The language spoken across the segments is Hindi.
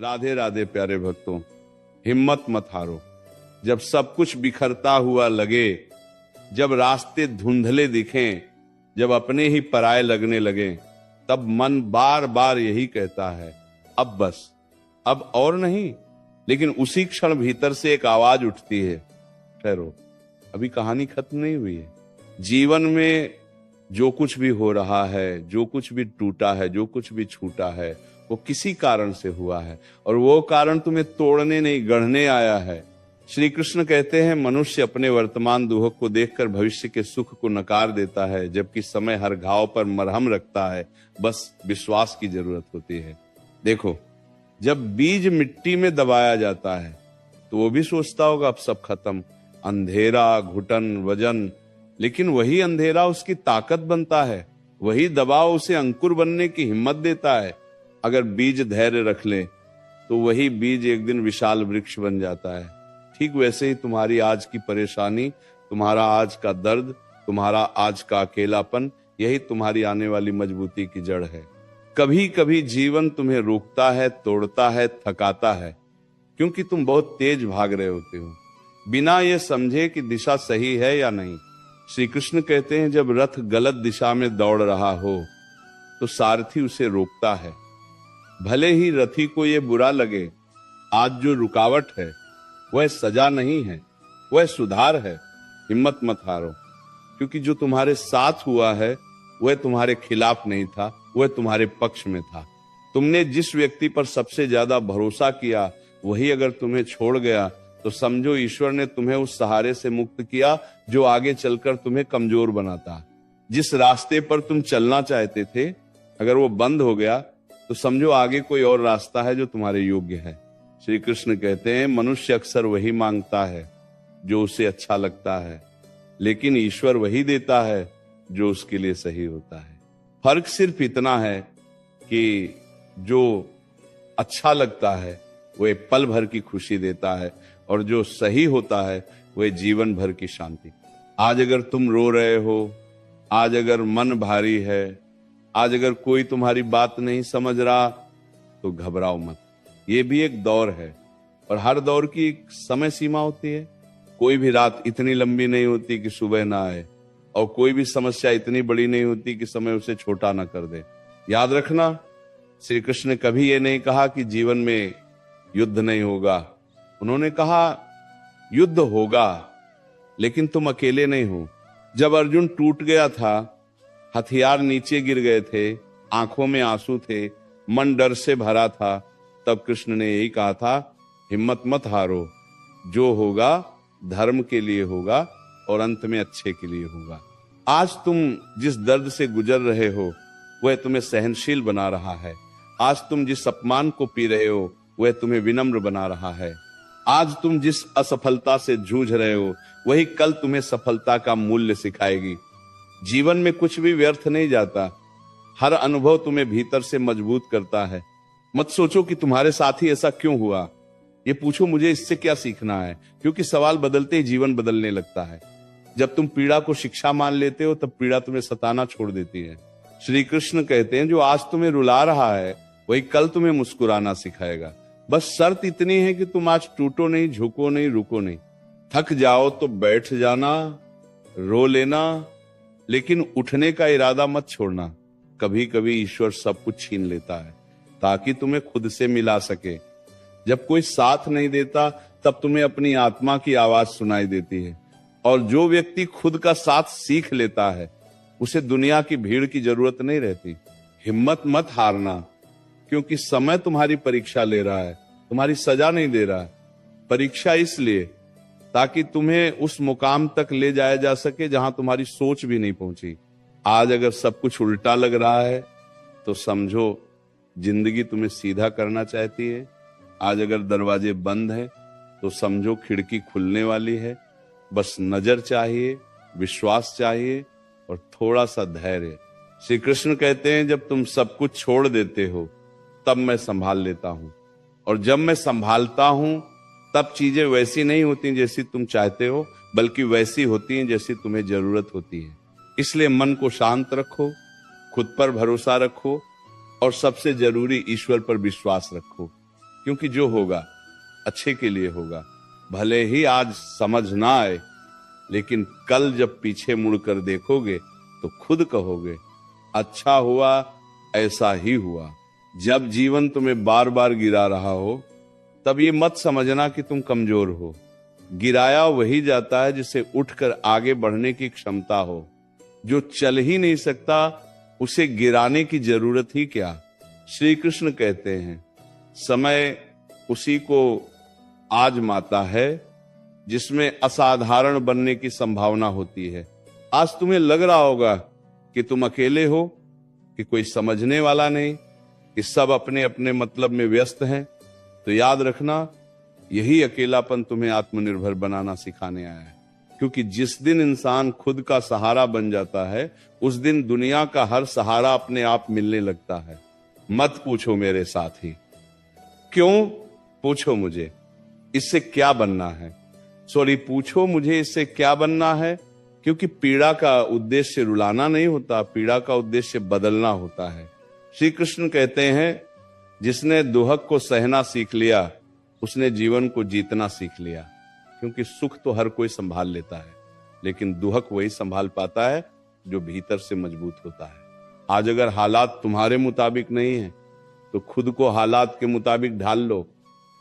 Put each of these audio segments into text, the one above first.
राधे राधे प्यारे भक्तों, हिम्मत मत हारो। जब सब कुछ बिखरता हुआ लगे, जब रास्ते धुंधले दिखें, जब अपने ही पराये लगने लगे, तब मन बार बार यही कहता है, अब बस, अब और नहीं। लेकिन उसी क्षण भीतर से एक आवाज उठती है, ठहरो, अभी कहानी खत्म नहीं हुई है। जीवन में जो कुछ भी हो रहा है, जो कुछ भी टूटा है, जो कुछ भी छूटा है, वो किसी कारण से हुआ है, और वो कारण तुम्हें तोड़ने नहीं, गढ़ने आया है। श्री कृष्ण कहते हैं, मनुष्य अपने वर्तमान दुख को देखकर भविष्य के सुख को नकार देता है, जबकि समय हर घाव पर मरहम रखता है, बस विश्वास की जरूरत होती है। देखो, जब बीज मिट्टी में दबाया जाता है तो वो भी सोचता होगा अब सब खत्म, अंधेरा, घुटन, वजन, लेकिन वही अंधेरा उसकी ताकत बनता है, वही दबाव उसे अंकुर बनने की हिम्मत देता है। अगर बीज धैर्य रख ले तो वही बीज एक दिन विशाल वृक्ष बन जाता है। ठीक वैसे ही तुम्हारी आज की परेशानी, तुम्हारा आज का दर्द, तुम्हारा आज का अकेलापन, यही तुम्हारी आने वाली मजबूती की जड़ है। कभी कभी जीवन तुम्हें रोकता है, तोड़ता है, थकाता है, क्योंकि तुम बहुत तेज भाग रहे होते हो, बिना ये समझे कि दिशा सही है या नहीं। श्री कृष्ण कहते हैं, जब रथ गलत दिशा में दौड़ रहा हो तो सारथी उसे रोकता है। भले ही रथी को ये बुरा लगे, आज जो रुकावट है वह सजा नहीं है, वह सुधार है। हिम्मत मत हारो, क्योंकि जो तुम्हारे साथ हुआ है वह तुम्हारे खिलाफ नहीं था, वह तुम्हारे पक्ष में था। तुमने जिस व्यक्ति पर सबसे ज्यादा भरोसा किया वही अगर तुम्हें छोड़ गया तो समझो ईश्वर ने तुम्हें उस सहारे से मुक्त किया जो आगे चलकर तुम्हें कमजोर बनाता। जिस रास्ते पर तुम चलना चाहते थे अगर वो बंद हो गया तो समझो आगे कोई और रास्ता है जो तुम्हारे योग्य है। श्री कृष्ण कहते हैं, मनुष्य अक्सर वही मांगता है जो उसे अच्छा लगता है, लेकिन ईश्वर वही देता है जो उसके लिए सही होता है। फर्क सिर्फ इतना है कि जो अच्छा लगता है वह पल भर की खुशी देता है, और जो सही होता है वह जीवन भर की शांति। आज अगर तुम रो रहे हो, आज अगर मन भारी है, आज अगर कोई तुम्हारी बात नहीं समझ रहा, तो घबराओ मत। ये भी एक दौर है, और हर दौर की एक समय सीमा होती है। कोई भी रात इतनी लंबी नहीं होती कि सुबह ना आए, और कोई भी समस्या इतनी बड़ी नहीं होती कि समय उसे छोटा ना कर दे। याद रखना, श्री कृष्ण ने कभी ये नहीं कहा कि जीवन में युद्ध नहीं होगा। उन्होंने कहा युद्ध होगा, लेकिन तुम अकेले नहीं हो। जब अर्जुन टूट गया था, हथियार नीचे गिर गए थे, आंखों में आंसू थे, मन डर से भरा था, तब कृष्ण ने यही कहा था, हिम्मत मत हारो, जो होगा धर्म के लिए होगा और अंत में अच्छे के लिए होगा। आज तुम जिस दर्द से गुजर रहे हो वह तुम्हें सहनशील बना रहा है। आज तुम जिस अपमान को पी रहे हो वह तुम्हें विनम्र बना रहा है। आज तुम जिस असफलता से जूझ रहे हो वही कल तुम्हें सफलता का मूल्य सिखाएगी। जीवन में कुछ भी व्यर्थ नहीं जाता, हर अनुभव तुम्हें भीतर से मजबूत करता है। मत सोचो कि तुम्हारे साथ ही ऐसा क्यों हुआ, ये पूछो मुझे इससे क्या सीखना है, क्योंकि सवाल बदलते ही जीवन बदलने लगता है। जब तुम पीड़ा को शिक्षा मान लेते हो तब पीड़ा तुम्हें सताना छोड़ देती है। श्री कृष्ण कहते हैं, जो आज तुम्हें रुला रहा है वही कल तुम्हें मुस्कुराना सिखाएगा। बस शर्त इतनी है कि तुम आज टूटो नहीं, झुको नहीं, रुको नहीं। थक जाओ तो बैठ जाना, रो लेना, लेकिन उठने का इरादा मत छोड़ना। कभी कभी ईश्वर सब कुछ छीन लेता है ताकि तुम्हें खुद से मिला सके। जब कोई साथ नहीं देता तब तुम्हें अपनी आत्मा की आवाज सुनाई देती है, और जो व्यक्ति खुद का साथ सीख लेता है उसे दुनिया की भीड़ की जरूरत नहीं रहती। हिम्मत मत हारना, क्योंकि समय तुम्हारी परीक्षा ले रहा है, तुम्हारी सजा नहीं दे रहा है। परीक्षा इसलिए ताकि तुम्हें उस मुकाम तक ले जाया जा सके जहां तुम्हारी सोच भी नहीं पहुंची। आज अगर सब कुछ उल्टा लग रहा है तो समझो जिंदगी तुम्हें सीधा करना चाहती है। आज अगर दरवाजे बंद हैं तो समझो खिड़की खुलने वाली है। बस नजर चाहिए, विश्वास चाहिए और थोड़ा सा धैर्य। श्री कृष्ण कहते हैं, जब तुम सब कुछ छोड़ देते हो तब मैं संभाल लेता हूं, और जब मैं संभालता हूं तब चीजें वैसी नहीं होती जैसी तुम चाहते हो, बल्कि वैसी होती हैं जैसी तुम्हें जरूरत होती है। इसलिए मन को शांत रखो, खुद पर भरोसा रखो, और सबसे जरूरी ईश्वर पर विश्वास रखो। क्योंकि जो होगा अच्छे के लिए होगा। भले ही आज समझ ना आए, लेकिन कल जब पीछे मुड़कर देखोगे तो खुद कहोगे अच्छा हुआ, ऐसा ही हुआ। जब जीवन तुम्हें बार बार गिरा रहा हो, तब ये मत समझना कि तुम कमजोर हो। गिराया वही जाता है जिसे उठकर आगे बढ़ने की क्षमता हो। जो चल ही नहीं सकता, उसे गिराने की जरूरत ही क्या। श्री कृष्ण कहते हैं समय उसी को आजमाता है जिसमें असाधारण बनने की संभावना होती है। आज तुम्हें लग रहा होगा कि तुम अकेले हो, कि कोई समझने वाला नहीं, कि सब अपने अपने मतलब में व्यस्त हैं, तो याद रखना यही अकेलापन तुम्हें आत्मनिर्भर बनाना सिखाने आया है। क्योंकि जिस दिन इंसान खुद का सहारा बन जाता है, उस दिन दुनिया का हर सहारा अपने आप मिलने लगता है। मत पूछो मेरे साथी क्यों, पूछो मुझे इससे क्या बनना है। पूछो मुझे इससे क्या बनना है, क्योंकि पीड़ा का उद्देश्य रुलाना नहीं होता, पीड़ा का उद्देश्य बदलना होता है। श्री कृष्ण कहते हैं जिसने दुहक को सहना सीख लिया, उसने जीवन को जीतना सीख लिया। क्योंकि सुख तो हर कोई संभाल लेता है, लेकिन दुहक वही संभाल पाता है जो भीतर से मजबूत होता है। आज अगर हालात तुम्हारे मुताबिक नहीं है, तो खुद को हालात के मुताबिक ढाल लो।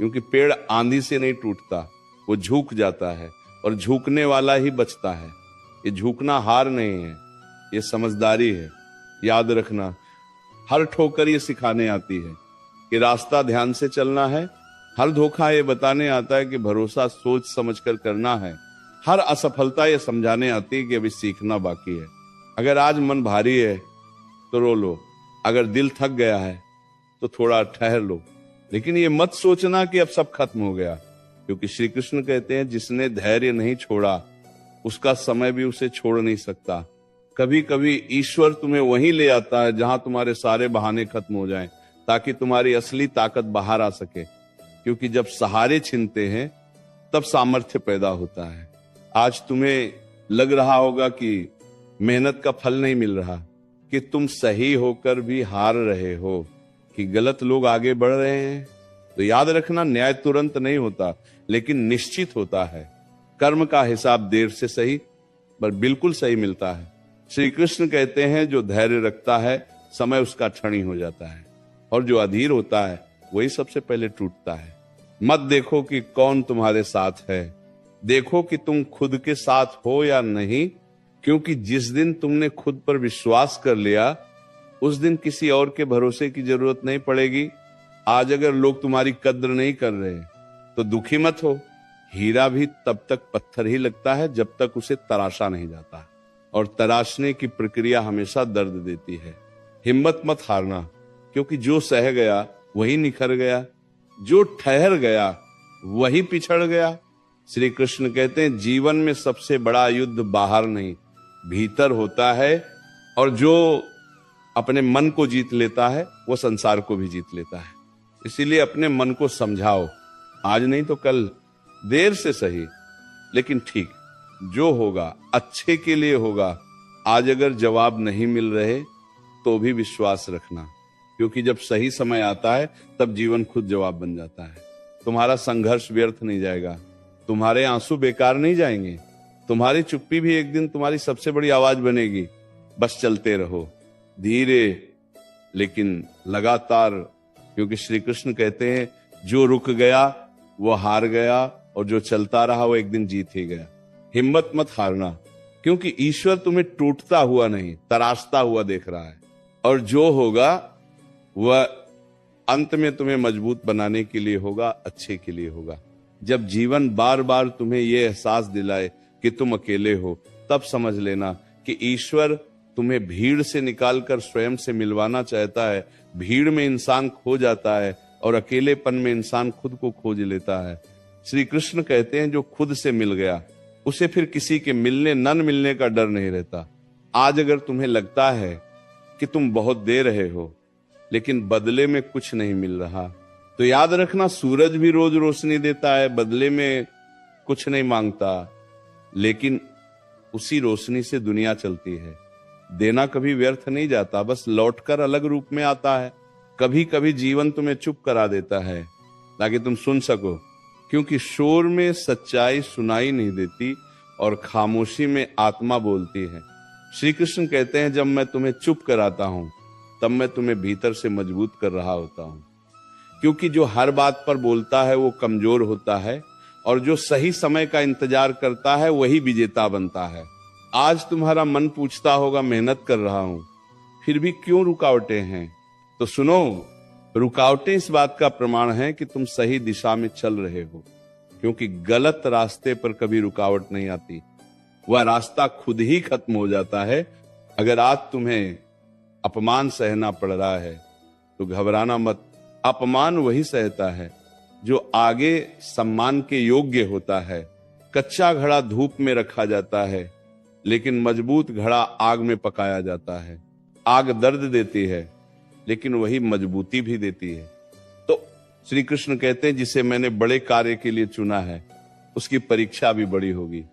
क्योंकि पेड़ आंधी से नहीं टूटता, वो झुक जाता है, और झुकने वाला ही बचता है। ये झुकना हार नहीं है, ये समझदारी है। याद रखना, हर ठोकर ये सिखाने आती है कि रास्ता ध्यान से चलना है। हर धोखा ये बताने आता है कि भरोसा सोच समझकर करना है। हर असफलता ये समझाने आती है कि अभी सीखना बाकी है। अगर आज मन भारी है तो रो लो, अगर दिल थक गया है तो थोड़ा ठहर लो, लेकिन ये मत सोचना कि अब सब खत्म हो गया। क्योंकि श्री कृष्ण कहते हैं जिसने धैर्य नहीं छोड़ा, उसका समय भी उसे छोड़ नहीं सकता। कभी कभी ईश्वर तुम्हें वहीं ले आता है जहां तुम्हारे सारे बहाने खत्म हो जाएं, ताकि तुम्हारी असली ताकत बाहर आ सके। क्योंकि जब सहारे छिनते हैं तब सामर्थ्य पैदा होता है। आज तुम्हें लग रहा होगा कि मेहनत का फल नहीं मिल रहा, कि तुम सही होकर भी हार रहे हो, कि गलत लोग आगे बढ़ रहे हैं, तो याद रखना न्याय तुरंत नहीं होता, लेकिन निश्चित होता है। कर्म का हिसाब देर से सही पर बिल्कुल सही मिलता है। श्री कृष्ण कहते हैं जो धैर्य रखता है, समय उसका क्षणी हो जाता है, और जो अधीर होता है वही सबसे पहले टूटता है। मत देखो कि कौन तुम्हारे साथ है, देखो कि तुम खुद के साथ हो या नहीं। क्योंकि जिस दिन तुमने खुद पर विश्वास कर लिया, उस दिन किसी और के भरोसे की जरूरत नहीं पड़ेगी। आज अगर लोग तुम्हारी कद्र नहीं कर रहे तो दुखी मत हो। हीरा भी तब तक पत्थर ही लगता है जब तक उसे तराशा नहीं जाता, और तराशने की प्रक्रिया हमेशा दर्द देती है। हिम्मत मत हारना, क्योंकि जो सह गया वही निखर गया, जो ठहर गया वही पिछड़ गया। श्री कृष्ण कहते हैं जीवन में सबसे बड़ा युद्ध बाहर नहीं, भीतर होता है, और जो अपने मन को जीत लेता है वो संसार को भी जीत लेता है। इसीलिए अपने मन को समझाओ, आज नहीं तो कल, देर से सही, लेकिन ठीक, जो होगा अच्छे के लिए होगा। आज अगर जवाब नहीं मिल रहे तो भी विश्वास रखना, क्योंकि जब सही समय आता है तब जीवन खुद जवाब बन जाता है। तुम्हारा संघर्ष व्यर्थ नहीं जाएगा, तुम्हारे आंसू बेकार नहीं जाएंगे, तुम्हारी चुप्पी भी एक दिन तुम्हारी सबसे बड़ी आवाज बनेगी। बस चलते रहो, धीरे लेकिन लगातार, क्योंकि श्री कृष्ण कहते हैं जो रुक गया वो हार गया, और जो चलता रहा वो एक दिन जीत ही गया। हिम्मत मत हारना, क्योंकि ईश्वर तुम्हें टूटता हुआ नहीं, तराशता हुआ देख रहा है, और जो होगा वह अंत में तुम्हें मजबूत बनाने के लिए होगा, अच्छे के लिए होगा। जब जीवन बार बार तुम्हें यह एहसास दिलाए कि तुम अकेले हो, तब समझ लेना कि ईश्वर तुम्हें भीड़ से निकालकर स्वयं से मिलवाना चाहता है। भीड़ में इंसान खो जाता है, और अकेलेपन में इंसान खुद को खोज लेता है। श्री कृष्ण कहते हैं जो खुद से मिल गया, उसे फिर किसी के मिलने न मिलने का डर नहीं रहता। आज अगर तुम्हें लगता है कि तुम बहुत दे रहे हो, लेकिन बदले में कुछ नहीं मिल रहा, तो याद रखना सूरज भी रोज रोशनी देता है, बदले में कुछ नहीं मांगता, लेकिन उसी रोशनी से दुनिया चलती है। देना कभी व्यर्थ नहीं जाता, बस लौटकर अलग रूप में आता है। कभी कभी जीवन तुम्हें चुप करा देता है, ताकि तुम सुन सको, क्योंकि शोर में सच्चाई सुनाई नहीं देती और खामोशी में आत्मा बोलती है। श्री कृष्ण कहते हैं, जब मैं तुम्हें चुप कराता हूं तब मैं तुम्हें भीतर से मजबूत कर रहा होता हूं, क्योंकि जो हर बात पर बोलता है वो कमजोर होता है और जो सही समय का इंतजार करता है वही विजेता बनता है। आज तुम्हारा मन पूछता होगा, मेहनत कर रहा हूं फिर भी क्यों रुकावटें हैं? तो सुनो, रुकावटें इस बात का प्रमाण है कि तुम सही दिशा में चल रहे हो, क्योंकि गलत रास्ते पर कभी रुकावट नहीं आती, वह रास्ता खुद ही खत्म हो जाता है। अगर आज तुम्हें अपमान सहना पड़ रहा है तो घबराना मत। अपमान वही सहता है जो आगे सम्मान के योग्य होता है। कच्चा घड़ा धूप में रखा जाता है, लेकिन मजबूत घड़ा आग में पकाया जाता है। आग दर्द देती है, लेकिन वही मजबूती भी देती है। तो श्री कृष्ण कहते हैं, जिसे मैंने बड़े कार्य के लिए चुना है उसकी परीक्षा भी बड़ी होगी,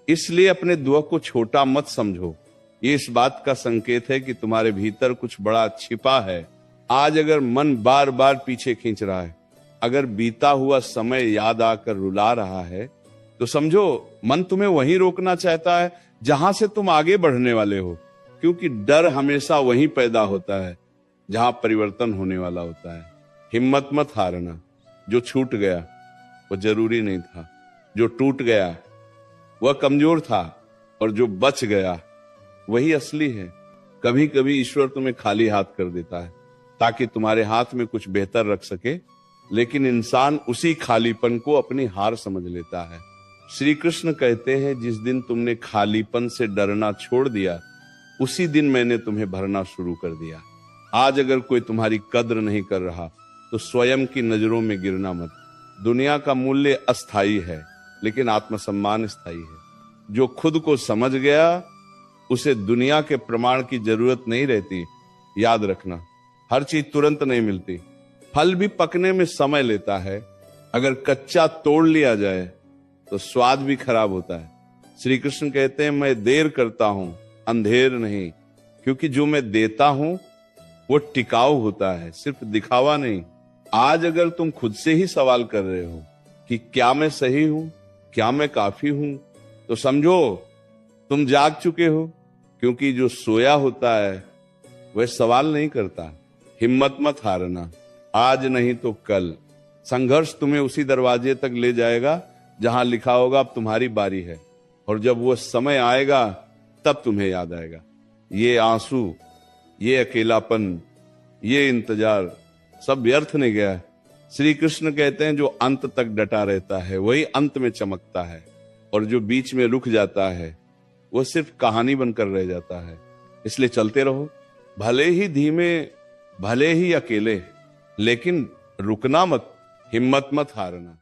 इसलिए अपने दुआ को छोटा मत समझो। ये इस बात का संकेत है कि तुम्हारे भीतर कुछ बड़ा छिपा है। आज अगर मन बार बार पीछे खींच रहा है, अगर बीता हुआ समय याद आकर रुला रहा है, तो समझो मन तुम्हें वहीं रोकना चाहता है जहां से तुम आगे बढ़ने वाले हो, क्योंकि डर हमेशा वहीं पैदा होता है जहां परिवर्तन होने वाला होता है। हिम्मत मत हारना। जो छूट गया वो जरूरी नहीं था, जो टूट गया वह कमजोर था, और जो बच गया वही असली है। कभी कभी ईश्वर तुम्हें खाली हाथ कर देता है ताकि तुम्हारे हाथ में कुछ बेहतर रख सके, लेकिन इंसान उसी खालीपन को अपनी हार समझ लेता है। श्री कृष्ण कहते हैं, जिस दिन तुमने खालीपन से डरना छोड़ दिया उसी दिन मैंने तुम्हें भरना शुरू कर दिया। आज अगर कोई तुम्हारी कद्र नहीं कर रहा तो स्वयं की नजरों में गिरना मत। दुनिया का मूल्य अस्थाई है, लेकिन आत्मसम्मान स्थायी है। जो खुद को समझ गया उसे दुनिया के प्रमाण की जरूरत नहीं रहती। याद रखना, हर चीज तुरंत नहीं मिलती। फल भी पकने में समय लेता है। अगर कच्चा तोड़ लिया जाए तो स्वाद भी खराब होता है। श्री कृष्ण कहते हैं, मैं देर करता हूं, अंधेर नहीं, क्योंकि जो मैं देता हूं वो टिकाऊ होता है, सिर्फ दिखावा नहीं। आज अगर तुम खुद से ही सवाल कर रहे हो कि क्या मैं सही हूं, क्या मैं काफी हूं, तो समझो तुम जाग चुके हो, क्योंकि जो सोया होता है वह सवाल नहीं करता। हिम्मत मत हारना, आज नहीं तो कल। संघर्ष तुम्हें उसी दरवाजे तक ले जाएगा जहां लिखा होगा अब तुम्हारी बारी है, और जब वो समय आएगा तब तुम्हें याद आएगा। ये आंसू, ये अकेलापन, ये इंतजार सब व्यर्थ नहीं गया। श्री कृष्ण कहते हैं, जो अंत तक डटा रहता है वही अंत में चमकता है, और जो बीच में रुक जाता है वो सिर्फ कहानी बनकर रह जाता है। इसलिए चलते रहो, भले ही धीमे, भले ही अकेले, लेकिन रुकना मत, हिम्मत मत हारना।